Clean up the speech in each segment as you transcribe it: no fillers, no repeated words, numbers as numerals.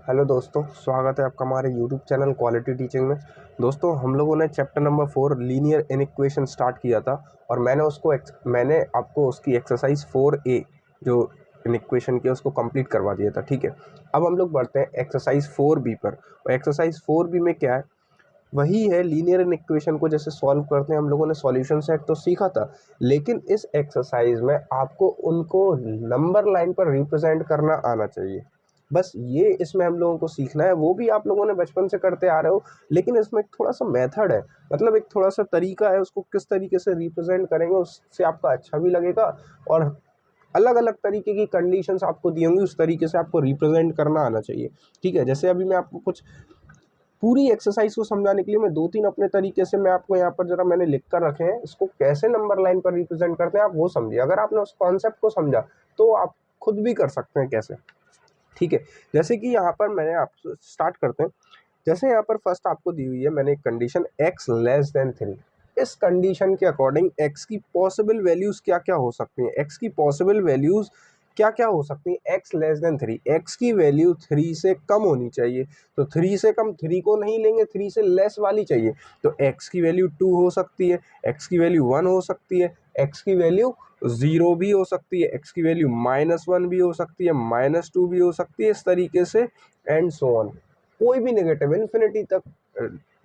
Hello दोस्तों, स्वागत है आपका हमारे यूट्यूब चैनल क्वालिटी टीचिंग में। दोस्तों, हम लोगों ने chapter number 4 linear inequation start किया था और मैंने आपको उसकी एक्सरसाइज 4A जो इनइक्वेशन की उसको कंप्लीट करवा दिया था। ठीक है, अब हम लोग बढ़ते हैं एक्सरसाइज 4B पर। और एक्सरसाइज 4B में क्या है, वही है लीनियर इनइक्वेशन को जैसे सॉल्व करते हैं। हम लोगों ने सॉल्यूशन सेट तो सीखा था, लेकिन इस एक्सरसाइज में आपको उनको नंबर लाइन पर रिप्रेजेंट करना आना चाहिए। बस ये इसमें हम लोगों को सीखना है। वो भी आप लोगों ने बचपन से करते आ रहे हो, लेकिन इसमें एक थोड़ा सा मेथड है, मतलब एक थोड़ा सा तरीका है। उसको किस तरीके से रिप्रेजेंट करेंगे उससे आपका अच्छा भी लगेगा, और अलग अलग तरीके की कंडीशंस आपको दी होंगी, उस तरीके से आपको रिप्रेजेंट करना आना चाहिए। ठीक है, जैसे अभी मैं आपको कुछ पूरी एक्सरसाइज को समझाने के लिए मैं 2-3 अपने तरीके से मैं आपको यहाँ पर जरा मैंने लिख कर रखे हैं। इसको कैसे नंबर लाइन पर रिप्रेजेंट करते हैं आप वो समझिए। अगर आपने उस कॉन्सेप्ट को समझा तो आप खुद भी कर सकते हैं कैसे। ठीक है, जैसे कि यहाँ पर मैंने आप स्टार्ट करते हैं। जैसे यहाँ पर फर्स्ट आपको दी हुई है मैंने एक कंडीशन x लेस देन 3। इस कंडीशन के अकॉर्डिंग x की पॉसिबल वैल्यूज क्या क्या हो सकती हैं, x की पॉसिबल वैल्यूज क्या क्या हो सकती हैं। x लेस देन 3, x की वैल्यू 3 से कम होनी चाहिए। तो 3 से कम 3 को नहीं लेंगे, 3 से लेस वाली चाहिए। तो x की वैल्यू 2 हो सकती है, x की वैल्यू 1 हो सकती है, x की वैल्यू 0 भी हो सकती है, x की वैल्यू -1 भी हो सकती है, -2 भी हो सकती है, इस तरीके से एंड सो ऑन। कोई भी नेगेटिव इन्फिनिटी तक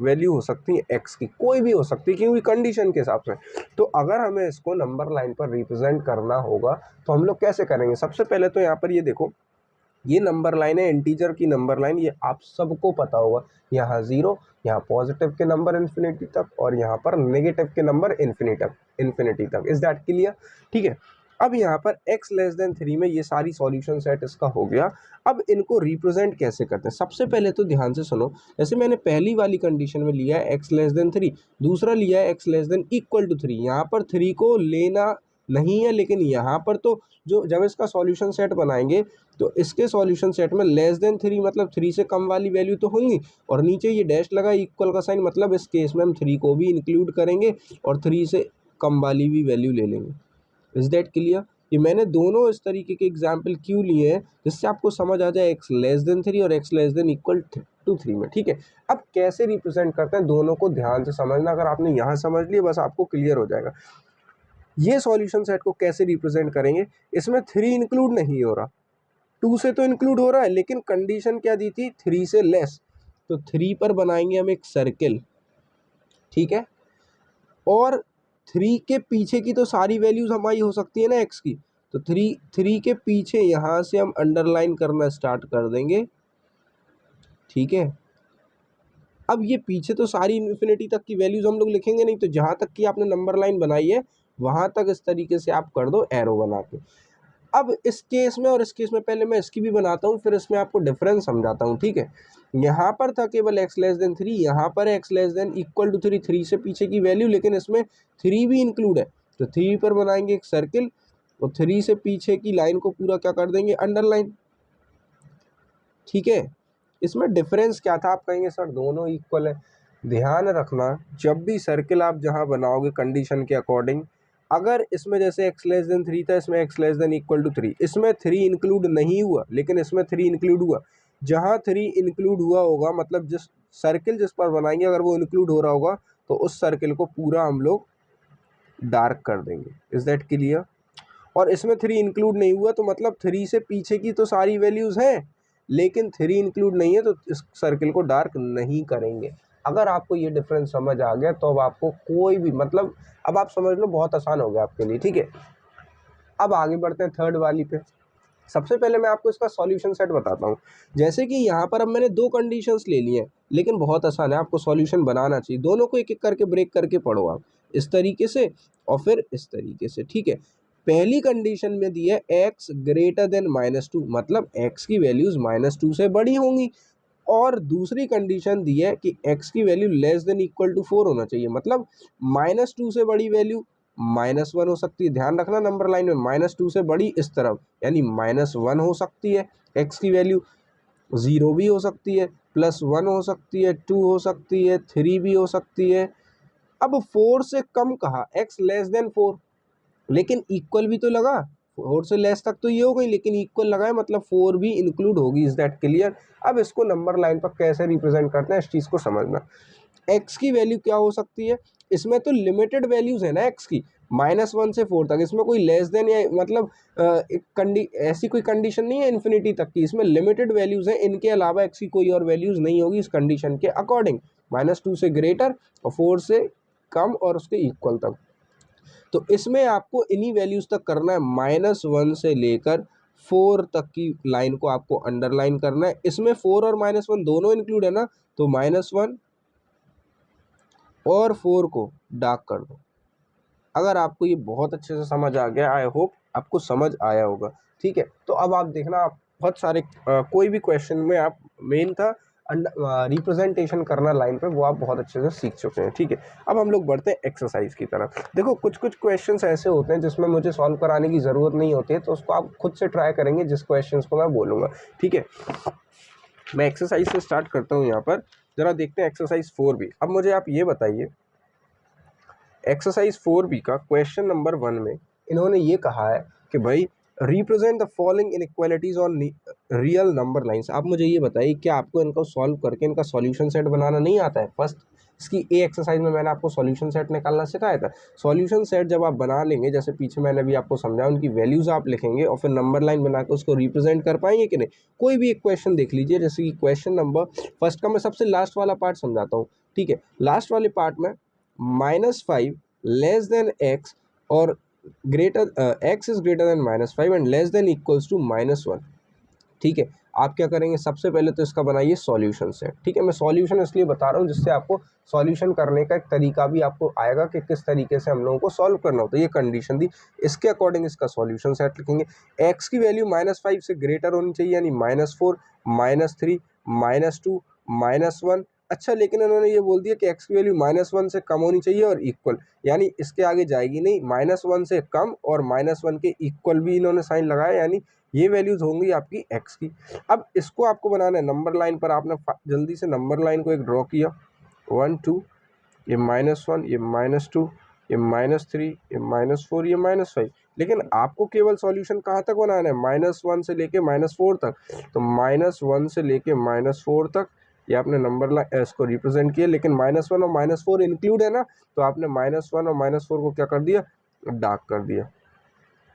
वैल्यू हो सकती है x की, कोई भी हो सकती है क्योंकि कंडीशन के हिसाब से। तो अगर हमें इसको नंबर लाइन पर रिप्रेजेंट करना होगा तो हम लोग कैसे करेंगे। सबसे पहले तो यहाँ पर ये देखो, ये नंबर लाइन है इंटीजर की नंबर लाइन, ये आप सबको पता होगा। यहाँ 0, यहाँ पॉजिटिव के नंबर इन्फिनिटी तक, और यहाँ पर नेगेटिव के नंबर इन्फिनिटी तक। Is that clear. ठीक है, अब यहाँ पर x लेस देन 3 में ये सारी सॉल्यूशन सेट इसका हो गया। अब इनको रिप्रेजेंट कैसे करते हैं, सबसे पहले तो ध्यान से सुनो। जैसे मैंने पहली वाली कंडीशन में लिया है x लेस देन 3, दूसरा लिया है x less than equal to 3। यहाँ पर 3 को लेना नहीं है, लेकिन यहाँ पर तो जो जब इसका सॉल्यूशन सेट बनाएंगे तो इसके सॉल्यूशन सेट में लेस देन 3 मतलब 3 से कम वाली वैल्यू तो होंगी, और नीचे ये डैश लगा इक्वल का साइन, मतलब इस केस में हम 3 को भी इंक्लूड करेंगे और 3 से कम वाली भी वैल्यू ले लेंगे। Is that clear. ये मैंने दोनों इस तरीके के एग्जाम्पल क्यों लिए हैं, जिससे आपको समझ आ जाए x लेस देन 3 और x less than equal to 3 में। ठीक है, अब कैसे रिप्रेजेंट करते हैं दोनों को ध्यान से समझना। अगर आपने यहाँ समझ लिया बस आपको क्लियर हो जाएगा। ये सॉल्यूशन सेट को कैसे रिप्रेजेंट करेंगे, इसमें 3 इंक्लूड नहीं हो रहा, 2 से तो इंक्लूड हो रहा है, लेकिन कंडीशन क्या दी थी, 3 से लेस। तो 3 पर बनाएंगे हम एक सर्किल। ठीक है, और 3 के पीछे की तो सारी वैल्यूज हमारी हो सकती है ना x की। तो 3 के पीछे यहाँ से हम अंडरलाइन करना स्टार्ट कर देंगे। ठीक है, अब ये पीछे तो सारी इन्फिनिटी तक की वैल्यूज हम लोग लिखेंगे नहीं, तो जहाँ तक की आपने नंबर लाइन बनाई है वहाँ तक इस तरीके से आप कर दो एरो बना के। अब इस केस में और इस केस में पहले मैं इसकी भी बनाता हूँ, फिर इसमें आपको डिफरेंस समझाता हूँ। ठीक है, यहाँ पर था केवल x लेस देन 3, यहाँ पर x less than equal to 3, 3 से पीछे की वैल्यू, लेकिन इसमें 3 भी इंक्लूड है। तो 3 पर बनाएंगे एक सर्किल, और 3 से पीछे की लाइन को पूरा क्या कर देंगे, अंडरलाइन। ठीक है, इसमें डिफरेंस क्या था, आप कहेंगे सर दोनों इक्वल है। ध्यान रखना, जब भी सर्किल आप जहाँ बनाओगे कंडीशन के अकॉर्डिंग, अगर इसमें जैसे x लेस देन 3 था, इसमें x less than equal to 3, इसमें 3 इंक्लूड नहीं हुआ, लेकिन इसमें 3 इंक्लूड हुआ। जहाँ 3 इंक्लूड हुआ होगा, मतलब जिस सर्किल जिस पर बनाएंगे अगर वो इंक्लूड हो रहा होगा, तो उस सर्किल को पूरा हम लोग डार्क कर देंगे। Is that clear. और इसमें 3 इंक्लूड नहीं हुआ, तो मतलब 3 से पीछे की तो सारी वैल्यूज हैं, लेकिन 3 इंक्लूड नहीं है, तो इस सर्किल को डार्क नहीं करेंगे। अगर आपको ये डिफरेंस समझ आ गया तो अब आपको कोई भी, मतलब अब आप समझ लो बहुत आसान हो गया आपके लिए। ठीक है, अब आगे बढ़ते हैं थर्ड वाली पे। सबसे पहले मैं आपको इसका सॉल्यूशन सेट बताता हूँ। जैसे कि यहाँ पर अब मैंने 2 कंडीशंस ले ली हैं, लेकिन बहुत आसान है, आपको सॉल्यूशन बनाना चाहिए। दोनों को एक एक करके ब्रेक करके पढ़ो आप, इस तरीके से और फिर इस तरीके से। ठीक है, पहली कंडीशन में दी है x ग्रेटर देन -2, मतलब x की वैल्यूज -2 से बड़ी होंगी। और दूसरी कंडीशन दी है कि x की value less than equal to 4 होना चाहिए, मतलब -2 से बड़ी वैल्यू -1 हो सकती है। ध्यान रखना नंबर लाइन में -2 से बड़ी इस तरफ, यानी -1 हो सकती है x की वैल्यू, 0 भी हो सकती है, +1 हो सकती है, 2 हो सकती है, 3 भी हो सकती है। अब 4 से कम कहा, x लेस देन 4, लेकिन इक्वल भी तो लगा, 4 से लेस तक तो ये हो गई, लेकिन इक्वल लगाए मतलब 4 भी इंक्लूड होगी। Is that clear? अब इसको नंबर लाइन पर कैसे रिप्रेजेंट करते हैं इस चीज़ को समझना। एक्स की वैल्यू क्या हो सकती है, इसमें तो लिमिटेड वैल्यूज है ना एक्स की, -1 से 4 तक, इसमें कोई लेस देन या मतलब एक ऐसी कोई कंडीशन नहीं है इन्फिनिटी तक की, इसमें लिमिटेड वैल्यूज है, इनके अलावा एक्स की कोई और वैल्यूज नहीं होगी इस कंडीशन के अकॉर्डिंग, -2 से ग्रेटर और 4 से कम और उसके इक्वल तक। तो इसमें आपको इन्हीं वैल्यूज तक करना है, -1 से लेकर 4 तक की लाइन को आपको अंडरलाइन करना है। इसमें 4 और -1 दोनों इंक्लूड है ना, तो -1 और 4 को डार्क कर दो। अगर आपको ये बहुत अच्छे से समझ आ गया, आई होप आपको समझ आया होगा, ठीक है। तो अब आप देखना, आप बहुत सारे कोई भी क्वेश्चन में आप मेन था रिप्रेजेंटेशन करना लाइन पे, वो आप बहुत अच्छे से सीख चुके हैं, ठीक है। अब हम लोग बढ़ते हैं एक्सरसाइज की तरफ। देखो कुछ कुछ क्वेश्चंस ऐसे होते हैं जिसमें मुझे सॉल्व कराने की ज़रूरत नहीं होती है, तो उसको आप खुद से ट्राई करेंगे जिस क्वेश्चन को मैं बोलूँगा, ठीक है। मैं एक्सरसाइज से स्टार्ट करता हूँ यहाँ पर, ज़रा देखते हैं एक्सरसाइज 4B। अब मुझे आप ये बताइए, एक्सरसाइज 4B का क्वेश्चन नंबर 1 में इन्होंने ये कहा है कि भाई represent the following inequalities on real number lines. आप मुझे ये बताइए, क्या आपको इनको सॉल्व करके इनका सॉल्यूशन सेट बनाना नहीं आता है? फर्स्ट इसकी ए एक्सरसाइज में मैंने आपको सॉल्यूशन सेट निकालना सिखाया था। सॉल्यूशन सेट जब आप बना लेंगे, जैसे पीछे मैंने भी आपको समझाया, उनकी वैल्यूज आप लिखेंगे और फिर नंबर लाइन बना के उसको रिप्रेजेंट कर पाएंगे कि नहीं। कोई भी एक क्वेश्चन देख लीजिए, जैसे कि क्वेश्चन नंबर फर्स्ट का मैं सबसे लास्ट वाला पार्ट समझाता हूँ, ठीक है। लास्ट वाले पार्ट में -5 लेस देन एक्स और greater x is greater than -5 and less than equals to -1, ठीक है। आप क्या करेंगे, सबसे पहले तो इसका बनाइए सॉल्यूशन सेट, ठीक है। मैं सॉल्यूशन इसलिए बता रहा हूँ जिससे आपको सॉल्यूशन करने का एक तरीका भी आपको आएगा कि किस तरीके से हम लोगों को सॉल्व करना होता है। ये कंडीशन दी, इसके अकॉर्डिंग इसका सॉल्यूशन सेट लिखेंगे। एक्स की वैल्यू -5 से ग्रेटर होनी चाहिए, यानी -4 -3 -2 -1। अच्छा, लेकिन उन्होंने ये बोल दिया कि एक्स की वैल्यू -1 से कम होनी चाहिए और इक्वल, यानी इसके आगे जाएगी नहीं, -1 से कम और -1 के इक्वल भी इन्होंने साइन लगाया, यानी ये वैल्यूज होंगी आपकी एक्स की। अब इसको आपको बनाना है नंबर लाइन पर। आपने जल्दी से नंबर लाइन को एक ड्रॉ किया, 1 2, ये -1, ये -2, ये -3, ये -4, ये -5। लेकिन आपको केवल सॉल्यूशन कहाँ तक बनाना है, -1 से लेके -4 तक। तो -1 से लेके -4 तक ये आपने नंबर लाइन इसको रिप्रेजेंट किया, लेकिन -1 और -4 इंक्लूड है ना, तो आपने -1 और -4 को क्या कर दिया, डार्क कर दिया।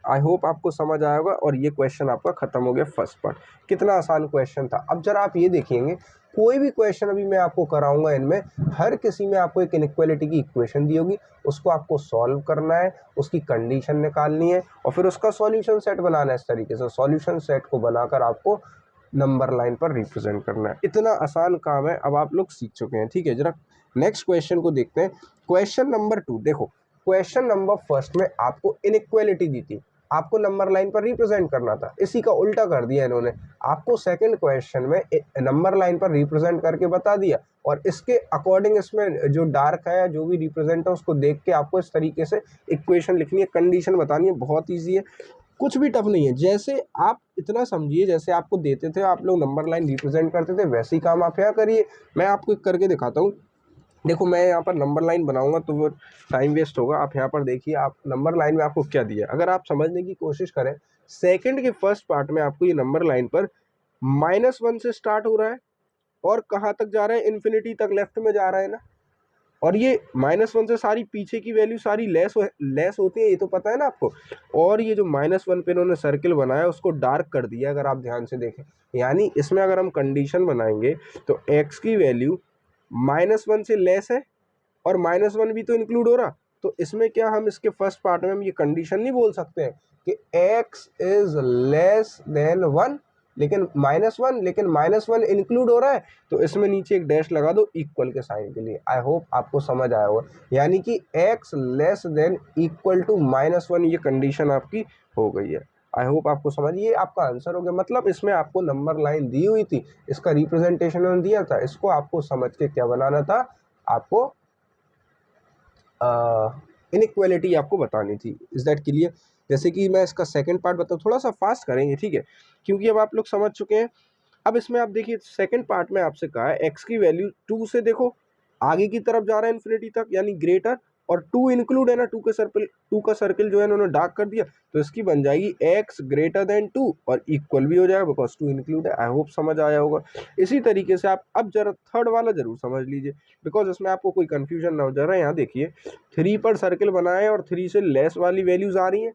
आई होप आपको समझ आया होगा और ये क्वेश्चन आपका खत्म हो गया फर्स्ट पार्ट। कितना आसान क्वेश्चन था। अब जरा आप ये देखेंगे, कोई भी क्वेश्चन अभी मैं आपको कराऊंगा, इनमें हर किसी में आपको एक इनइक्वालिटी की इक्वेशन दी होगी, उसको आपको सॉल्व करना है, उसकी कंडीशन निकालनी है और फिर उसका सॉल्यूशन सेट बनाना है। इस तरीके से सॉल्यूशन सेट को बनाकर आपको नंबर लाइन पर रिप्रेजेंट करना है। इतना आसान काम है, अब आप लोग सीख चुके हैं, ठीक है। जरा नेक्स्ट क्वेश्चन को देखते हैं। क्वेश्चन नंबर 2 देखो, क्वेश्चन नंबर फर्स्ट में आपको इनइक्वालिटी दी थी, आपको नंबर लाइन पर रिप्रेजेंट करना था, इसी का उल्टा कर दिया इन्होंने। आपको सेकंड क्वेश्चन में नंबर लाइन पर रिप्रेजेंट करके बता दिया और इसके अकॉर्डिंग इसमें जो डार्क है, जो भी रिप्रेजेंट है, उसको देख के आपको इस तरीके से इक्वेशन लिखनी है, कंडीशन बतानी है। बहुत ईजी है, कुछ भी टफ नहीं है। जैसे आप इतना समझिए, जैसे आपको देते थे, आप लोग नंबर लाइन रिप्रेजेंट करते थे, वैसे ही काम आप यहाँ करिए। मैं आपको एक करके दिखाता हूँ। देखो, मैं यहाँ पर नंबर लाइन बनाऊंगा तो वो टाइम वेस्ट होगा। आप यहाँ पर देखिए, आप नंबर लाइन में आपको क्या दिया, अगर आप समझने की कोशिश करें, सेकंड के फर्स्ट पार्ट में आपको ये नंबर लाइन पर -1 से स्टार्ट हो रहा है और कहाँ तक जा रहा है, इन्फिनिटी तक लेफ्ट में जा रहा है ना। और ये -1 से सारी पीछे की वैल्यू सारी लेस होती है, ये तो पता है ना आपको। और ये जो -1 पे इन्होंने सर्किल बनाया उसको डार्क कर दिया, अगर आप ध्यान से देखें। यानी इसमें अगर हम कंडीशन बनाएंगे तो एक्स की वैल्यू -1 से लेस है और -1 भी तो इंक्लूड हो रहा। तो इसमें क्या हम इसके फर्स्ट पार्ट में हम ये कंडीशन नहीं बोल सकते हैं कि x इज लेस देन 1, लेकिन -1, लेकिन -1 इंक्लूड हो रहा है, तो इसमें नीचे एक डैश लगा दो इक्वल के साइन के लिए। आई होप आपको समझ आया होगा, यानी कि x less than equal to -1, ये कंडीशन आपकी हो गई है। आई होप आपको समझ, ये आपका आंसर हो गया। मतलब इसमें आपको नंबर लाइन दी हुई थी, इसका रिप्रेजेंटेशन उन्होंने दिया था, इसको आपको समझ के क्या बनाना था, आपको इनइक्वालिटी आपको बतानी थी। Is that clear? जैसे कि मैं इसका सेकंड पार्ट बताऊँ, थोड़ा सा फास्ट करेंगे, ठीक है, क्योंकि अब आप लोग समझ चुके हैं। अब इसमें आप देखिए, सेकंड पार्ट में आपसे कहा है एक्स की वैल्यू 2 से देखो आगे की तरफ जा रहा है इन्फिनिटी तक, यानी ग्रेटर, और 2 इंक्लूड है ना, 2 का सर्किल जो है इन्होंने डार्क कर दिया, तो इसकी बन जाएगी x ग्रेटर देन 2 और इक्वल भी हो जाएगा बिकॉज 2 इंक्लूड है। आई होप समझ आया होगा। इसी तरीके से आप अब जरा थर्ड वाला जरूर समझ लीजिए बिकॉज इसमें आपको कोई कंफ्यूजन ना हो। जरा यहाँ देखिए 3 पर सर्किल बनाए और 3 से लेस वाली वैल्यूज आ रही हैं,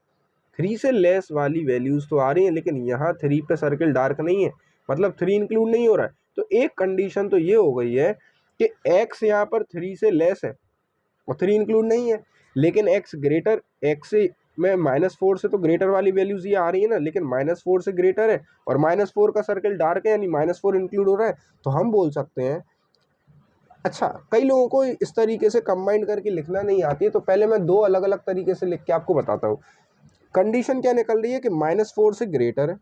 3 से लेस वाली वैल्यूज तो आ रही हैं, लेकिन यहाँ 3 पे सर्किल डार्क नहीं है, मतलब 3 इंक्लूड नहीं हो रहा है। तो एक कंडीशन तो ये हो गई है कि x यहाँ पर 3 से लेस है और 3 इंक्लूड नहीं है, लेकिन x ग्रेटर, x से में -4 से तो ग्रेटर वाली वैल्यूज ये आ रही है ना, लेकिन -4 से ग्रेटर है और -4 का सर्किल डार्क है यानी -4 इंक्लूड हो रहा है। तो हम बोल सकते हैं, अच्छा कई लोगों को इस तरीके से कंबाइन करके लिखना नहीं आती है, तो पहले मैं दो अलग अलग तरीके से लिख के आपको बताता हूँ। कंडीशन क्या निकल रही है कि -4 से ग्रेटर है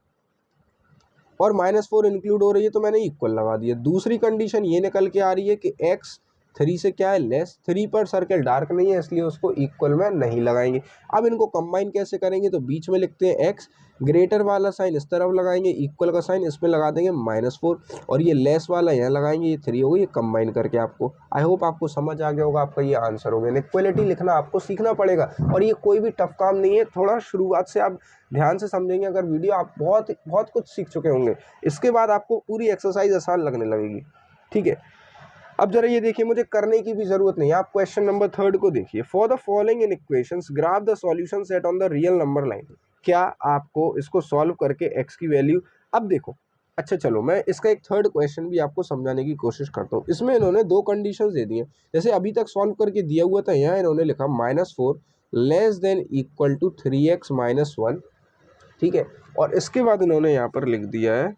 और -4 इंक्लूड हो रही है, तो मैंने इक्वल लगा दिया। दूसरी कंडीशन ये निकल के आ रही है कि x 3 से क्या है लेस, 3 पर सर्किल डार्क नहीं है इसलिए उसको इक्वल में नहीं लगाएंगे। अब इनको कंबाइन कैसे करेंगे, तो बीच में लिखते हैं x, ग्रेटर वाला साइन इस तरफ लगाएंगे, इक्वल का साइन इसमें लगा देंगे -4 और ये लेस वाला यहाँ लगाएंगे, ये 3 होगा, ये कंबाइन करके आपको, आई होप आपको समझ आ गया होगा, आपका ये आंसर हो गया। इक्वलिटी लिखना आपको सीखना पड़ेगा और ये कोई भी टफ काम नहीं है, थोड़ा शुरुआत से आप ध्यान से समझेंगे अगर वीडियो, आप बहुत बहुत कुछ सीख चुके होंगे। इसके बाद आपको पूरी एक्सरसाइज आसान लगने लगेगी, ठीक है। अब जरा ये देखिए, मुझे करने की भी जरूरत नहीं है, आप क्वेश्चन नंबर 3 को देखिए। For the following in equations graph the solution set on the real number line. क्या आपको इसको सॉल्व करके x की वैल्यू, अब देखो, अच्छा चलो मैं इसका एक थर्ड क्वेश्चन भी आपको समझाने की कोशिश करता हूँ। इसमें इन्होंने दो कंडीशंस दे दी हैं, जैसे अभी तक सॉल्व करके दिया हुआ था, यहाँ इन्होंने लिखा -4 less than equal to 3x - 1, ठीक है, और इसके बाद इन्होंने यहाँ पर लिख दिया है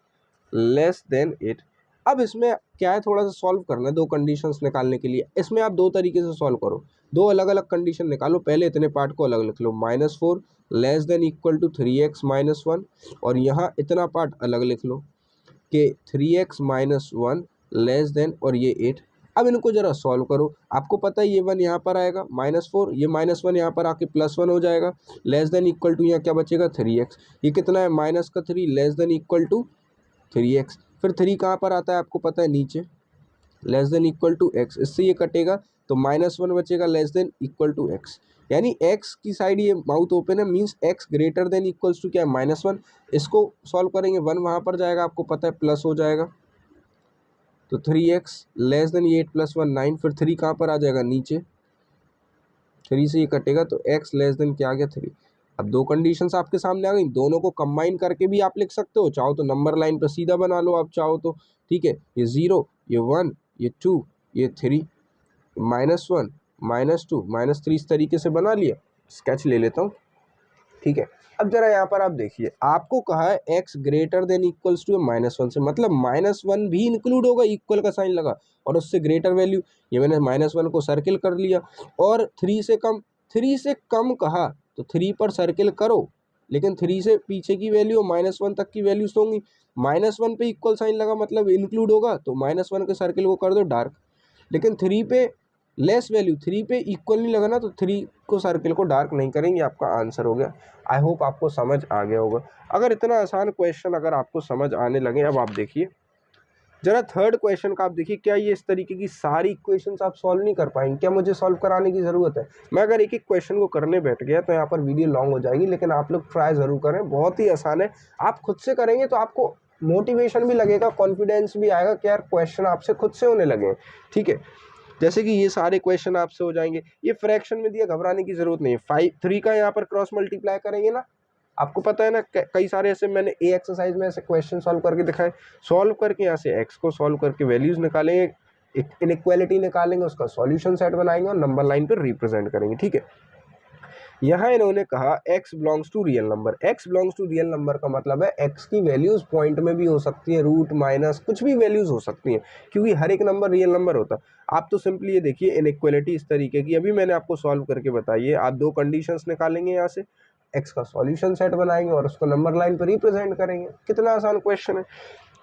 लेस देन 8। अब इसमें क्या है, थोड़ा सा सॉल्व करना है दो कंडीशंस निकालने के लिए। इसमें आप दो तरीके से सॉल्व करो, दो अलग अलग कंडीशन निकालो। पहले इतने पार्ट को अलग लिख लो, -4 less than equal to 3x - 1, और यहाँ इतना पार्ट अलग लिख लो कि 3x - 1 लेस देन और ये 8। अब इनको जरा सॉल्व करो, आपको पता है ये 1 यहाँ पर आएगा, -4, ये -1 यहाँ पर आके +1 हो जाएगा, लेस देन इक्वल टू यहाँ क्या बचेगा 3x, ये कितना है -3 less than equal to 3x, फिर 3 कहाँ पर आता है आपको पता है नीचे, less than equal to x, इससे ये कटेगा तो -1 बचेगा less than equal to x, यानी x की साइड ये माउथ ओपन है, means x greater than equals to क्या है -1। इसको सॉल्व करेंगे 1 वहाँ पर जाएगा, आपको पता है प्लस हो जाएगा, तो 3x लेस देन 8 + 1 9, फिर 3 कहाँ पर आ जाएगा नीचे, 3 से ये कटेगा तो x लेस देन क्या आ गया 3। अब दो कंडीशंस आपके सामने आ गई, दोनों को कंबाइन करके भी आप लिख सकते हो, चाहो तो नंबर लाइन पर सीधा बना लो आप चाहो तो, ठीक है, ये 0, ये 1, ये 2, ये 3, -1 -2 -3, इस तरीके से बना लिया। स्केच ले लेता हूँ, ठीक है। अब जरा यहाँ पर आप देखिए, आपको कहा है x greater than equals to -1 से, मतलब -1 भी इंक्लूड होगा, इक्वल का साइन लगा और उससे ग्रेटर वैल्यू, ये मैंने -1 को सर्किल कर लिया, और 3 से कम कहा तो 3 पर सर्किल करो, लेकिन 3 से पीछे की वैल्यू -1 तक की वैल्यूज होंगी, -1 पे इक्वल साइन लगा मतलब इंक्लूड होगा, तो -1 के सर्किल को कर दो डार्क, लेकिन 3 पे लेस वैल्यू, 3 पे इक्वल नहीं लगा ना, तो 3 को सर्किल को डार्क नहीं करेंगे, आपका आंसर हो गया। आई होप आपको समझ आ गया होगा। अगर इतना आसान क्वेश्चन अगर आपको समझ आने लगे, अब आप देखिए जरा थर्ड क्वेश्चन का, आप देखिए क्या ये इस तरीके की सारी इक्वेशंस आप सॉल्व नहीं कर पाएंगे, क्या मुझे सॉल्व कराने की ज़रूरत है? मैं अगर एक एक क्वेश्चन को करने बैठ गया तो यहाँ पर वीडियो लॉन्ग हो जाएगी, लेकिन आप लोग ट्राई ज़रूर करें, बहुत ही आसान है। आप खुद से करेंगे तो आपको मोटिवेशन भी लगेगा, कॉन्फिडेंस भी आएगा कि यार क्वेश्चन आपसे खुद से होने लगे, ठीक है। जैसे कि ये सारे क्वेश्चन आपसे हो जाएंगे, ये फ्रैक्शन में दिया, घबराने की जरूरत नहीं है। 3 का यहाँ पर क्रॉस मल्टीप्लाई करेंगे ना, आपको पता है ना, कई सारे ऐसे मैंने ए एक्सरसाइज में ऐसे क्वेश्चन सॉल्व करके दिखाए, सॉल्व करके यहाँ से एक्स को सॉल्व करके वैल्यूज निकालेंगे, इनइक्वालिटी निकालेंगे, उसका सॉल्यूशन सेट बनाएंगे और नंबर लाइन पर रिप्रेजेंट करेंगे, ठीक है। यहाँ इन्होंने कहा x belongs to real number. x belongs to real number का मतलब है x की वैल्यूज पॉइंट में भी हो सकती है, रूट माइनस कुछ भी वैल्यूज हो सकती हैं, क्योंकि हर एक नंबर रियल नंबर होता है। आप तो सिंपली ये देखिए इनइक्वालिटी इस तरीके की अभी मैंने आपको सॉल्व करके बताई है, आप दो कंडीशंस निकालेंगे, यहाँ से x का सॉल्यूशन सेट बनाएंगे और उसको नंबर लाइन पर रिप्रेजेंट करेंगे। कितना आसान क्वेश्चन है।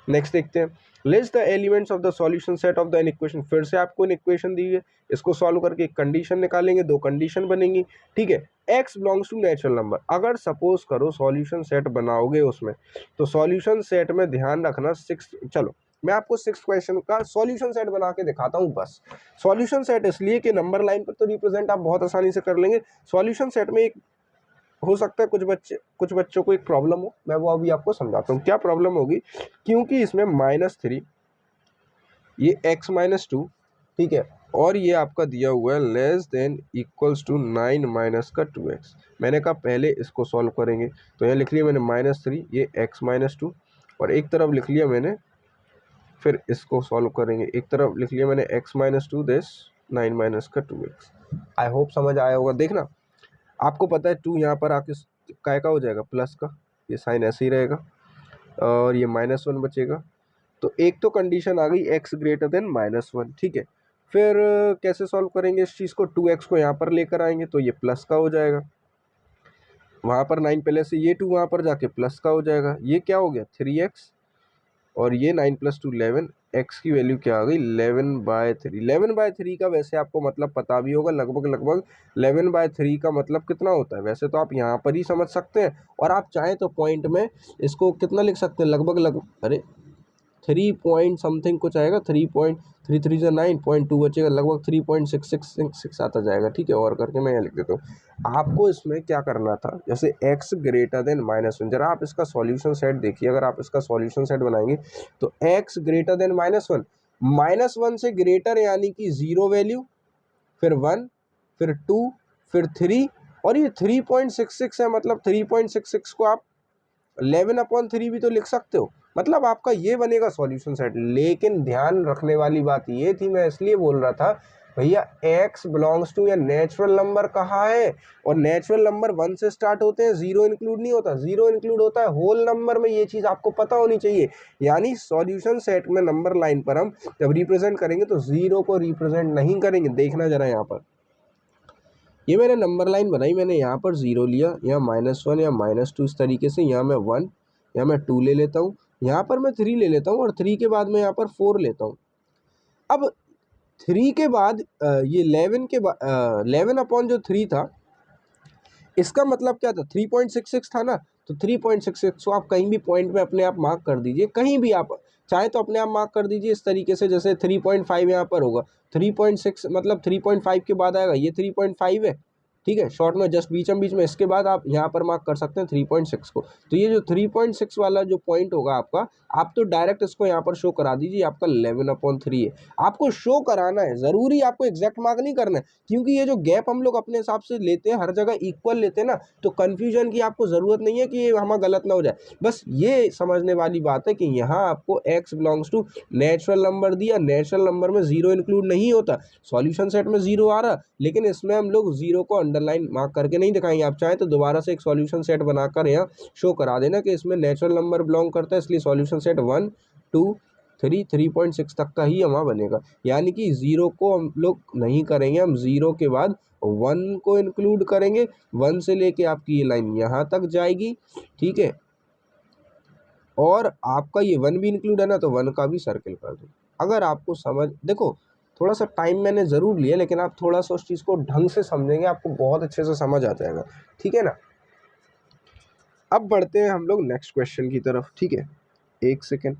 नेक्स्ट देखते हैं, list the elements of the solution set of the an equation. फिर से आपको एक इक्वेशन दी है, इसको सॉल्व करके एक कंडीशन निकालेंगे, दो कंडीशन बनेंगी, ठीक है। x belongs to natural number, अगर सपोज करो सॉल्यूशन सेट बनाओगे उसमें, तो सॉल्यूशन सेट में ध्यान रखना 6, चलो मैं आपको 6 क्वेश्चन का सॉल्यूशन सेट बना के दिखाता हूँ बस। सॉल्यूशन सेट इसलिए कि नंबर लाइन पर तो रिप्रेजेंट आप बहुत आसानी से कर लेंगे, सॉल्यूशन सेट में एक हो सकता है कुछ बच्चों को एक प्रॉब्लम हो, मैं वो अभी आपको समझाता हूँ क्या प्रॉब्लम होगी। क्योंकि इसमें -3, ये x - 2, ठीक है, और ये आपका दिया हुआ है less than equals to 9 minus का 2x। मैंने कहा पहले इसको सॉल्व करेंगे, तो यहाँ लिख लिया मैंने -3, ये x - 2, और एक तरफ लिख लिया मैंने, फिर इसको सॉल्व करेंगे, एक तरफ लिख लिया मैंने x - 2 दिस 9 माइनस का 2x। आई होप समझ आया होगा। देखना आपको पता है 2 यहाँ पर आके काय का हो जाएगा, प्लस का, ये साइन ऐसे ही रहेगा, और ये -1 बचेगा। तो एक तो कंडीशन आ गई x ग्रेटर देन -1, ठीक है। फिर कैसे सॉल्व करेंगे इस चीज़ को, 2x को यहाँ पर लेकर आएंगे तो ये प्लस का हो जाएगा, वहाँ पर 9 पहले से, ये 2 वहाँ पर जाके प्लस का हो जाएगा, ये क्या हो गया 3x, और ये 9 + 2 11, x की वैल्यू क्या आ गई 11/3। 11/3 का वैसे आपको मतलब पता भी होगा, लगभग 11/3 का मतलब कितना होता है, वैसे तो आप यहाँ पर ही समझ सकते हैं, और आप चाहें तो पॉइंट में इसको कितना लिख सकते हैं, लगभग अरे 3 पॉइंट समथिंग कुछ आएगा, 3.33 से 9.2 बचेगा, लगभग 3.6666 आता जाएगा, ठीक है। और करके मैं यहाँ लिख देता हूँ। आपको इसमें क्या करना था, जैसे x ग्रेटर देन -1, जरा आप इसका सॉल्यूशन सेट देखिए, अगर आप इसका सॉल्यूशन सेट बनाएंगे तो x ग्रेटर देन -1, -1 से ग्रेटर यानी कि 0 वैल्यू, फिर 1, फिर 2, फिर 3, और ये 3.66 है, मतलब 3.66 को आप 11/3 भी तो लिख सकते हो, मतलब आपका ये बनेगा सॉल्यूशन सेट। लेकिन ध्यान रखने वाली बात ये थी, मैं इसलिए बोल रहा था भैया x बिलोंग्स टू या नेचुरल नंबर कहाँ है, और नेचुरल नंबर 1 से स्टार्ट होते हैं, 0 इंक्लूड नहीं होता, 0 इंक्लूड होता है होल नंबर में, ये चीज़ आपको पता होनी चाहिए। यानी सॉल्यूशन सेट में नंबर लाइन पर हम जब रिप्रेजेंट करेंगे तो 0 को रिप्रेजेंट नहीं करेंगे। देखना जरा यहाँ पर, ये मैंने नंबर लाइन बनाई, मैंने यहाँ पर 0 लिया, यहाँ -1 या -2 इस तरीके से, यहाँ मैं 1, यहाँ मैं 2 ले लेता हूँ, यहाँ पर मैं 3 ले लेता हूँ, और 3 के बाद मैं यहाँ पर 4 लेता हूँ। अब 3 के बाद ये 11 के बाद 11/3 था, इसका मतलब क्या था, 3.66 था ना, तो 3.66 को आप कहीं भी पॉइंट में अपने आप मार्क कर दीजिए, कहीं भी आप चाहे तो अपने आप मार्क कर दीजिए इस तरीके से, जैसे 3.5 यहाँ पर होगा, 3.6 मतलब 3.5 के बाद आएगा, ये 3.5 है, ठीक है, शॉर्ट में जस्ट बीच में, इसके बाद आप यहाँ पर मार्क कर सकते हैं 3.6 को। तो ये जो 3.6 वाला जो पॉइंट होगा आपका, आप तो डायरेक्ट इसको यहाँ पर शो करा दीजिए, आपका 11/3 है। आपको शो कराना है, ज़रूरी आपको एग्जैक्ट मार्क नहीं करना है, क्योंकि ये जो गैप हम लोग अपने हिसाब से लेते हैं, हर जगह इक्वल लेते हैं ना, तो कन्फ्यूजन की आपको ज़रूरत नहीं है कि ये हमारा गलत ना हो जाए। बस ये समझने वाली बात है कि यहाँ आपको x belongs to natural number दिया, नेचुरल नंबर में 0 इंक्लूड नहीं होता, सॉल्यूशन सेट में 0 आ रहा, लेकिन इसमें हम लोग 0 को अंडरलाइन मार्क करके नहीं दिखाएंगे। आप चाहें तो दोबारा से एक सॉल्यूशन सेट बनाकर यहाँ शो करा देना कि इसमें नेचुरल नंबर बिलोंग करता है, इसलिए सॉल्यूशन सेट 1, 2, 3, 3.6 तक का ही हमारा बनेगा। यानी कि 0 को हम लोग नहीं करेंगे, हम 0 के बाद 1 को इंक्लूड करेंगे, 1 से लेके आपकी ये लाइन यहाँ तक जाएगी, ठीक है, और आपका ये 1 भी इंक्लूड है ना, तो 1 का भी सर्किल कर दो। अगर आपको समझ, देखो थोड़ा सा टाइम मैंने ज़रूर लिया, लेकिन आप थोड़ा सा उस चीज़ को ढंग से समझेंगे, आपको बहुत अच्छे से समझ आ जाएगा, ठीक है ना। अब बढ़ते हैं हम लोग नेक्स्ट क्वेश्चन की तरफ, ठीक है, एक सेकेंड,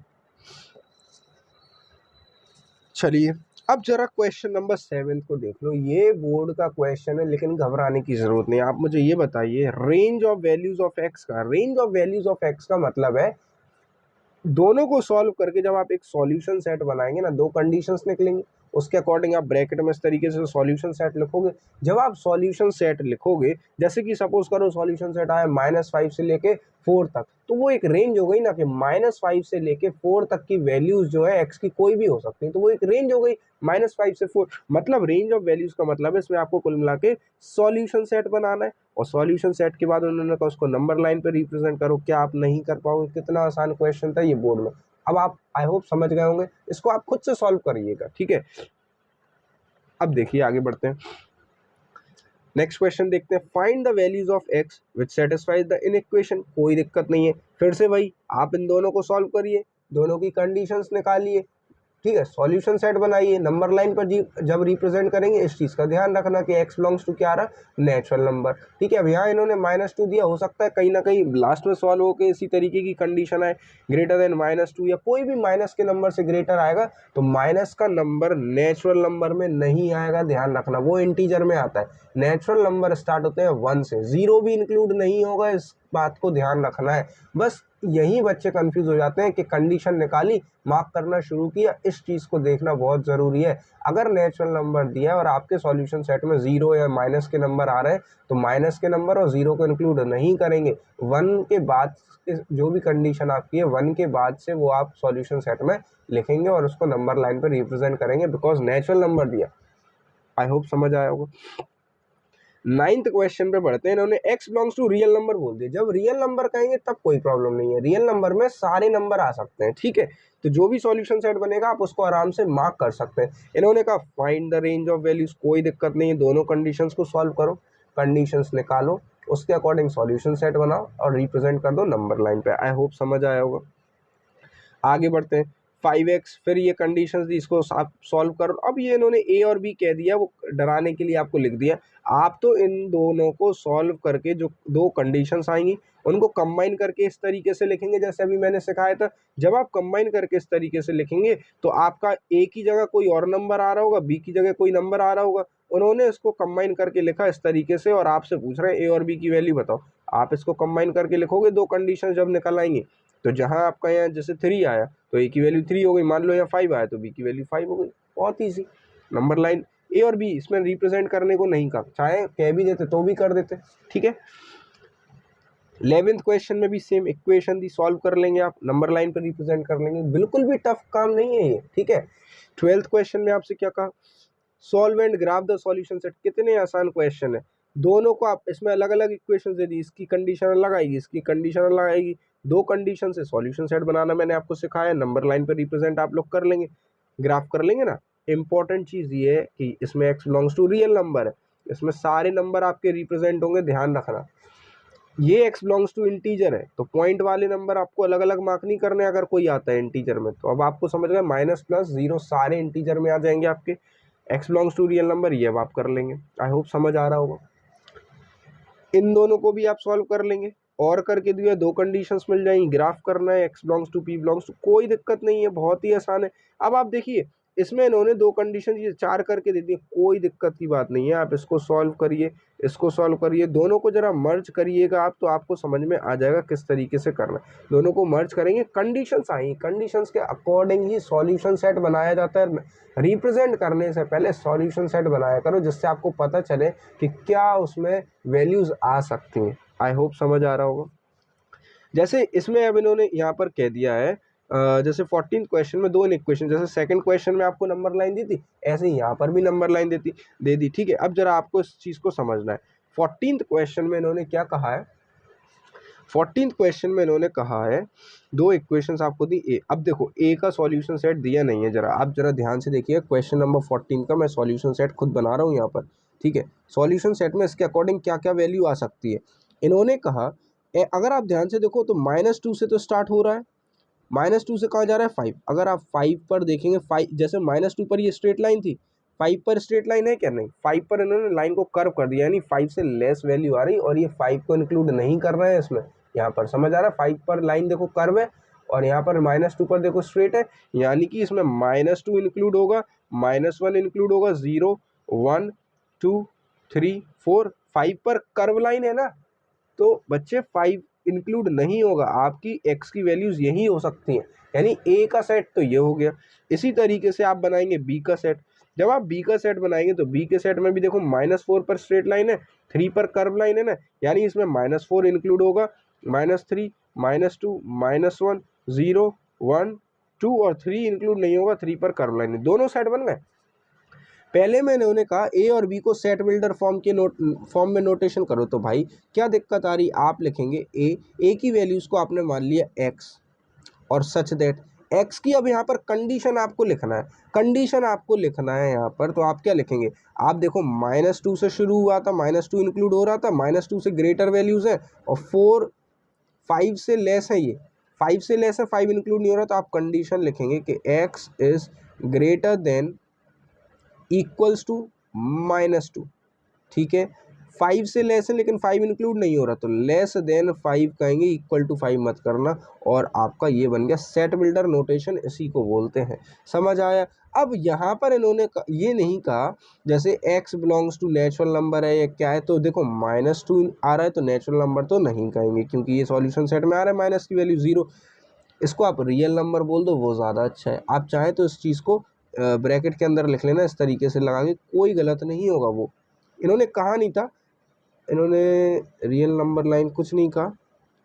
चलिए अब जरा क्वेश्चन नंबर 7 को देख लो। ये बोर्ड का क्वेश्चन है, लेकिन घबराने की जरूरत नहीं। आप मुझे ये बताइए, range of values of X का, range of values of X का मतलब है दोनों को सॉल्व करके जब आप एक सॉल्यूशन सेट बनाएंगे ना, दो कंडीशंस निकलेंगी, उसके अकॉर्डिंग आप ब्रैकेट में इस तरीके से सॉल्यूशन सेट लिखोगे। जब आप सॉल्यूशन सेट लिखोगे, जैसे कि सपोज करो सॉल्यूशन सेट आया -5 से लेके 4 तक, तो वो एक रेंज हो गई ना, कि -5 से लेके 4 तक की वैल्यूज जो है एक्स की कोई भी हो सकती है, तो वो एक रेंज हो गई -5 से 4। मतलब रेंज ऑफ वैल्यूज का मतलब है इसमें आपको कुल मिला के सॉल्यूशन सेट बनाना है, और सॉल्यूशन सेट के बाद उन्होंने कहा उसको नंबर लाइन पे रिप्रेजेंट करो। क्या आप नहीं कर पाओगे? कितना आसान क्वेश्चन था ये बोर्ड में। अब आप आई होप समझ गए होंगे, इसको आप खुद से सॉल्व करिएगा, ठीक है। अब देखिए आगे बढ़ते हैं, नेक्स्ट क्वेश्चन देखते हैं। Find the values of x which satisfies the inequation. कोई दिक्कत नहीं है, फिर से भाई आप इन दोनों को सॉल्व करिए, दोनों की कंडीशंस निकालिए, ठीक है, सॉल्यूशन सेट बनाइए, नंबर लाइन पर जब रिप्रेजेंट करेंगे इस चीज़ का ध्यान रखना कि x बिलोंग्स टू क्या आ रहा है, नेचुरल नंबर। ठीक है, अब यहाँ इन्होंने -2 दिया, हो सकता है कहीं ना कहीं लास्ट में सॉल्व होकर इसी तरीके की कंडीशन आए, ग्रेटर देन -2 या कोई भी माइनस के नंबर से ग्रेटर आएगा तो माइनस का नंबर नेचुरल नंबर में नहीं आएगा, ध्यान रखना, वो इंटीजर में आता है। नेचुरल नंबर स्टार्ट होते हैं 1 से, 0 भी इंक्लूड नहीं होगा, इस बात को ध्यान रखना है। बस यही बच्चे कंफ्यूज हो जाते हैं कि कंडीशन निकाली, मार्क करना शुरू किया, इस चीज़ को देखना बहुत ज़रूरी है। अगर नेचुरल नंबर दिया है और आपके सॉल्यूशन सेट में 0 या माइनस के नंबर आ रहे हैं तो माइनस के नंबर और 0 को इंक्लूड नहीं करेंगे। 1 के बाद जो भी कंडीशन आपकी है 1 के बाद से वो आप सॉल्यूशन सेट में लिखेंगे और उसको नंबर लाइन पर रिप्रेजेंट करेंगे, बिकॉज नेचुरल नंबर दिया। आई होप समझ आया होगा। 9th क्वेश्चन पे बढ़ते हैं। इन्होंने x belongs to real number बोल दिया। जब रियल नंबर कहेंगे तब कोई प्रॉब्लम नहीं है, रियल नंबर में सारे नंबर आ सकते हैं। ठीक है, तो जो भी सॉल्यूशन सेट बनेगा आप उसको आराम से मार्क कर सकते हैं। इन्होंने कहा find the range of values, कोई दिक्कत नहीं है, दोनों कंडीशंस को सॉल्व करो, कंडीशंस निकालो, उसके अकॉर्डिंग सॉल्यूशन सेट बनाओ और रिप्रेजेंट कर दो नंबर लाइन पे। आई होप समझ आया होगा। आगे बढ़ते हैं। 5x, फिर ये कंडीशंस दी, इसको आप सॉल्व करो। अब ये इन्होंने a और b कह दिया, वो डराने के लिए आपको लिख दिया। आप तो इन दोनों को सॉल्व करके जो दो कंडीशंस आएंगी उनको कंबाइन करके इस तरीके से लिखेंगे जैसे अभी मैंने सिखाया था। जब आप कंबाइन करके इस तरीके से लिखेंगे तो आपका a की जगह कोई और नंबर आ रहा होगा, b की जगह कोई नंबर आ रहा होगा। उन्होंने इसको कंबाइन करके लिखा इस तरीके से और आपसे पूछ रहे हैं a और b की वैल्यू बताओ। आप इसको कंबाइन करके लिखोगे, दो कंडीशन जब निकल आएंगी तो जहां आपका यहाँ जैसे 3 आया तो a की वैल्यू 3 हो गई, मान लो यहाँ 5 आया तो b की वैल्यू 5 हो गई। बहुत ईजी। नंबर लाइन a और b इसमें रिप्रेजेंट करने को नहीं कहा, चाहे कह भी देते तो भी कर देते। ठीक है, 11th क्वेश्चन में भी सेम इक्वेशन दी, सॉल्व कर लेंगे आप, नंबर लाइन पर रिप्रेजेंट कर लेंगे, बिल्कुल भी टफ काम नहीं है ये। ठीक है, 12th क्वेश्चन में आपसे क्या कहा, solve and graph the solution set. कितने आसान क्वेश्चन है, दोनों को आप इसमें अलग अलग इक्वेशन दे दी, इसकी कंडीशन अलग आएगी, इसकी कंडीशन अलग आएगी, दो कंडीशन से सॉल्यूशन सेट बनाना मैंने आपको सिखाया। नंबर लाइन पर रिप्रेजेंट आप लोग कर लेंगे, ग्राफ कर लेंगे ना। इंपॉर्टेंट चीज ये है कि इसमें x belongs to real number है, इसमें सारे नंबर आपके रिप्रेजेंट होंगे, ध्यान रखना। ये x बिलोंग्स टू इंटीजर है तो पॉइंट वाले नंबर आपको अलग अलग मार्क नहीं करने अगर कोई आता है इंटीजर में। तो अब आपको समझ गए, माइनस प्लस जीरो सारे इंटीजर में आ जाएंगे आपके। x belongs to real number ये अब आप कर लेंगे। आई होप समझ आ रहा होगा। इन दोनों को भी आप सॉल्व कर लेंगे और करके दिया, दो कंडीशंस मिल जाएंगी, ग्राफ करना है x belongs to p belongs to, कोई दिक्कत नहीं है, बहुत ही आसान है। अब आप देखिए इसमें इन्होंने दो कंडीशन ये 4 करके दे दी, कोई दिक्कत की बात नहीं है। आप इसको सॉल्व करिए, इसको सॉल्व करिए, दोनों को जरा मर्ज करिएगा आप, तो आपको समझ में आ जाएगा किस तरीके से करना है। दोनों को मर्ज करेंगे, कंडीशंस आएंगी, कंडीशंस के अकॉर्डिंग ही सॉल्यूशन सेट बनाया जाता है। रिप्रेजेंट करने से पहले सॉल्यूशन सेट बनाया करो जिससे आपको पता चले कि क्या उसमें वैल्यूज आ सकती हैं। आई होप समझ आ रहा होगा। जैसे इसमें अब इन्होंने यहाँ पर कह दिया है जैसे 14th क्वेश्चन में दो इक्वेशन, जैसे सेकंड क्वेश्चन में आपको नंबर लाइन दी थी ऐसे ही यहाँ पर भी नंबर लाइन दे दी। ठीक है, अब जरा आपको इस चीज़ को समझना है। 14th क्वेश्चन में इन्होंने क्या कहा है, 14th क्वेश्चन में इन्होंने कहा है दो इक्वेशंस आपको दी ए। अब देखो ए का सॉल्यूशन सेट दिया नहीं है, जरा आप जरा ध्यान से देखिए। क्वेश्चन नंबर 14 का मैं सॉल्यूशन सेट खुद बना रहा हूँ यहाँ पर। ठीक है, सॉल्यूशन सेट में इसके अकॉर्डिंग क्या क्या वैल्यू आ सकती है। इन्होंने कहा अगर आप ध्यान से देखो तो -2 से तो स्टार्ट हो रहा है, -2 से कहाँ जा रहा है 5। अगर आप 5 पर देखेंगे, 5 जैसे -2 पर ये स्ट्रेट लाइन थी, 5 पर स्ट्रेट लाइन है क्या, नहीं। 5 पर इन्होंने लाइन को कर्व कर दिया, यानी 5 से लेस वैल्यू आ रही और ये 5 को इंक्लूड नहीं कर रहे हैं इसमें। यहाँ पर समझ आ रहा है, 5 पर लाइन देखो कर्व है और यहाँ पर -2 पर देखो स्ट्रेट है, यानी कि इसमें -2 इंक्लूड होगा, -1 इंक्लूड होगा, 0 1 2 3 4 5 पर कर्व लाइन है ना, तो बच्चे 5 इंक्लूड नहीं होगा, आपकी x की वैल्यूज यही हो सकती हैं। यानी a का सेट तो ये हो गया। इसी तरीके से आप बनाएंगे b का सेट। जब आप b का सेट बनाएंगे तो b के सेट में भी देखो -4 पर स्ट्रेट लाइन है, 3 पर कर्व लाइन है ना, यानी इसमें -4 इंक्लूड होगा, -3 -2 -1 0 1 2 और 3 इंक्लूड नहीं होगा, 3 पर कर्व लाइन है। दोनों सेट बन गए। पहले मैंने उन्हें कहा ए और बी को सेट बिल्डर फॉर्म में नोटेशन करो, तो भाई क्या दिक्कत आ रही, आप लिखेंगे ए की वैल्यूज को आपने मान लिया एक्स और सच दैट एक्स की, अब यहाँ पर कंडीशन आपको लिखना है, कंडीशन आपको लिखना है यहाँ पर। तो आप क्या लिखेंगे, आप देखो -2 से शुरू हुआ था, -2 इंक्लूड हो रहा था, -2 से ग्रेटर वैल्यूज है और 4 5 से लेस है, ये 5 से लेस है, 5 इंक्लूड नहीं हो रहा, तो आप कंडीशन लिखेंगे कि x is greater than equals to -2, ठीक है। 5 से लेस है लेकिन 5 इंक्लूड नहीं हो रहा, तो लेस देन 5 कहेंगे, इक्वल टू 5 मत करना। और आपका ये बन गया सेट बिल्डर नोटेशन, इसी को बोलते हैं। समझ आया? अब यहाँ पर इन्होंने ये नहीं कहा जैसे x belongs to natural number है या क्या है, तो देखो -2 आ रहा है तो नेचुरल नंबर तो नहीं कहेंगे क्योंकि ये सॉल्यूशन सेट में आ रहा है माइनस की वैल्यू 0। इसको आप रियल नंबर बोल दो, वो ज़्यादा अच्छा है। आप चाहें तो इस चीज़ को ब्रैकेट के अंदर लिख लेना, इस तरीके से लगा के, कोई गलत नहीं होगा। वो इन्होंने कहा नहीं था, इन्होंने रियल नंबर लाइन कुछ नहीं कहा,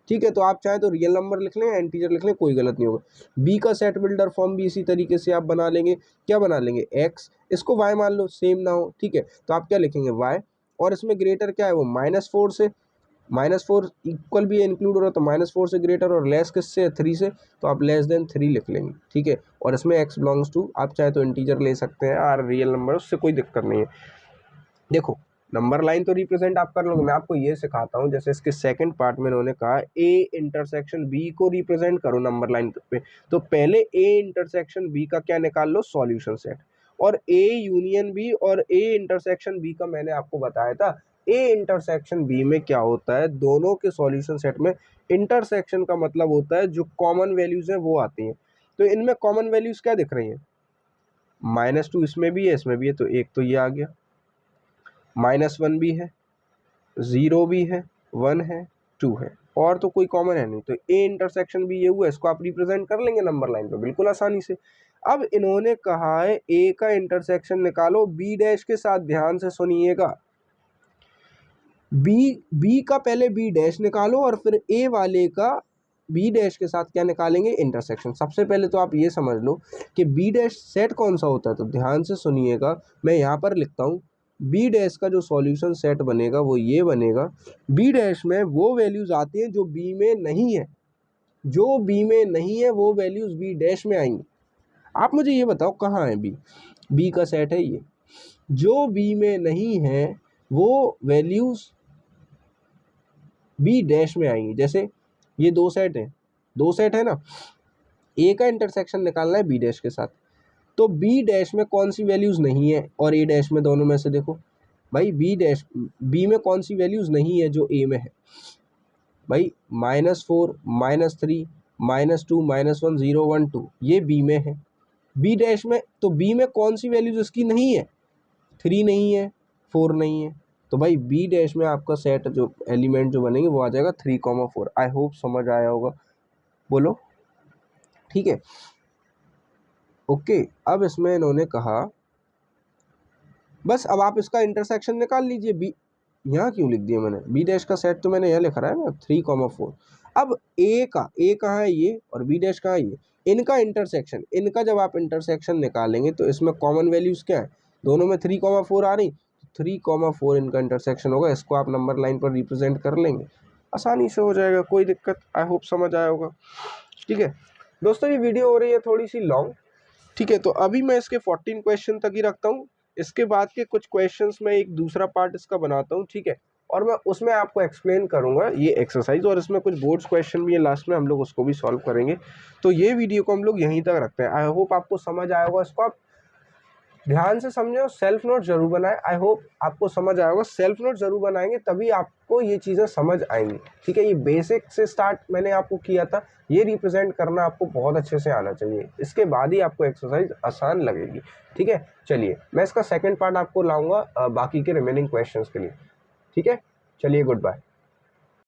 ठीक है। तो आप चाहें तो रियल नंबर लिख लें, इंटीजर लिख लें, कोई गलत नहीं होगा। बी का सेट बिल्डर फॉर्म भी इसी तरीके से आप बना लेंगे। क्या बना लेंगे? एक्स, इसको वाई मान लो, सेम ना हो, ठीक है। तो आप क्या लिखेंगे? वाई, और इसमें ग्रेटर क्या है? वो -4 से, -4 इक्वल भी इंक्लूड हो रहा है तो -4 से ग्रेटर, और लेस किससे? 3 से, तो आप लेस देन 3 लिख लेंगे, ठीक है। और इसमें x बिलोंग्स टू, आप चाहे तो इंटीजर ले सकते हैं और रियल नंबर, उससे कोई दिक्कत नहीं है। देखो नंबर लाइन तो रिप्रेजेंट आप कर लोगे, मैं आपको ये सिखाता हूँ। जैसे इसके सेकंड पार्ट में इन्होंने कहा a इंटरसेक्शन b को रिप्रेजेंट करो नंबर लाइन पे, तो पहले a इंटरसेक्शन b का क्या निकाल लो? Solution set. और a यूनियन b और a इंटरसेक्शन b का मैंने आपको बताया था, a इंटरसेक्शन b में क्या होता है, दोनों के सॉल्यूशन सेट में इंटरसेक्शन का मतलब होता है जो कॉमन वैल्यूज हैं वो आती हैं। तो इनमें कॉमन वैल्यूज क्या दिख रही हैं? -2 इसमें भी है, इसमें भी है, तो एक तो ये आ गया, -1 भी है, 0 भी है, 1 है, 2 है, और तो कोई कॉमन है नहीं। तो ए इंटरसेक्शन भी ये हुआ, इसको आप रिप्रेजेंट कर लेंगे नंबर लाइन पे बिल्कुल आसानी से। अब इन्होंने कहा है ए का इंटरसेक्शन निकालो बी डैश के साथ, ध्यान से सुनिएगा। बी का पहले बी डैश निकालो और फिर ए वाले का बी डैश के साथ क्या निकालेंगे? इंटरसेक्शन। सबसे पहले तो आप ये समझ लो कि बी डैश सेट कौन सा होता है, तो ध्यान से सुनिएगा, मैं यहाँ पर लिखता हूँ। बी डैश का जो सॉल्यूशन सेट बनेगा वो ये बनेगा, बी डैश में वो वैल्यूज आती हैं जो बी में नहीं है, जो बी में नहीं है वो वैल्यूज बी डैश में आएंगी। आप मुझे ये बताओ कहाँ है बी का सेट है ये, जो बी में नहीं है वो वैल्यूज बी डैश में आएंगी। जैसे ये दो सेट है ना, ए का इंटरसेक्शन निकालना है बी डैश के साथ, तो बी डैश में कौन सी वैल्यूज नहीं है और ए डैश में, दोनों में से देखो भाई, बी में कौन सी वैल्यूज नहीं है जो ए में है भाई? -4, -3, -2, -1, 0, 1, 2, ये बी में है। बी डैश में, तो बी में कौन सी वैल्यूज इसकी नहीं है? 3 नहीं है, 4 नहीं है, तो भाई बी डैश में आपका सेट जो एलिमेंट जो बनेंगे वो आ जाएगा 3, 4। आई होप समझ आया होगा, बोलो, ठीक है, ओके। अब इसमें इन्होंने कहा बस अब आप इसका इंटरसेक्शन निकाल लीजिए। बी यहाँ क्यों लिख दिया मैंने? बी डैश का सेट तो मैंने यहाँ लिखा है ना, 3, 4। अब ए कहाँ है ये, और बी डैश कहाँ है ये, इनका इंटरसेक्शन, इनका जब आप इंटरसेक्शन निकालेंगे तो इसमें कॉमन वैल्यूज क्या है? दोनों में 3, 4 आ रही, 3, 4 इनका इंटरसेक्शन होगा। इसको आप नंबर लाइन पर रिप्रेजेंट कर लेंगे, आसानी से हो जाएगा, कोई दिक्कत। आई होप समझ आया होगा, ठीक है दोस्तों। ये वीडियो हो रही है थोड़ी सी लॉन्ग, ठीक है, तो अभी मैं इसके 14 क्वेश्चन तक ही रखता हूँ। इसके बाद के कुछ क्वेश्चंस में एक दूसरा पार्ट इसका बनाता हूँ, ठीक है, और मैं उसमें आपको एक्सप्लेन करूँगा ये एक्सरसाइज, और इसमें कुछ बोर्ड्स क्वेश्चन भी है लास्ट में, हम लोग उसको भी सॉल्व करेंगे। तो ये वीडियो को हम लोग यहीं तक रखते हैं। आई होप आपको समझ आया होगा, इसको आप ध्यान से समझो, सेल्फ नोट जरूर बनाएं। आई होप आपको समझ आया होगा, सेल्फ नोट जरूर बनाएंगे तभी आपको ये चीज़ें समझ आएंगी, ठीक है। ये बेसिक से स्टार्ट मैंने आपको किया था, ये रिप्रेजेंट करना आपको बहुत अच्छे से आना चाहिए, इसके बाद ही आपको एक्सरसाइज आसान लगेगी, ठीक है। चलिए मैं इसका सेकंड पार्ट आपको लाऊंगा बाकी के रिमेनिंग क्वेश्चंस के लिए, ठीक है। चलिए, गुड बाय।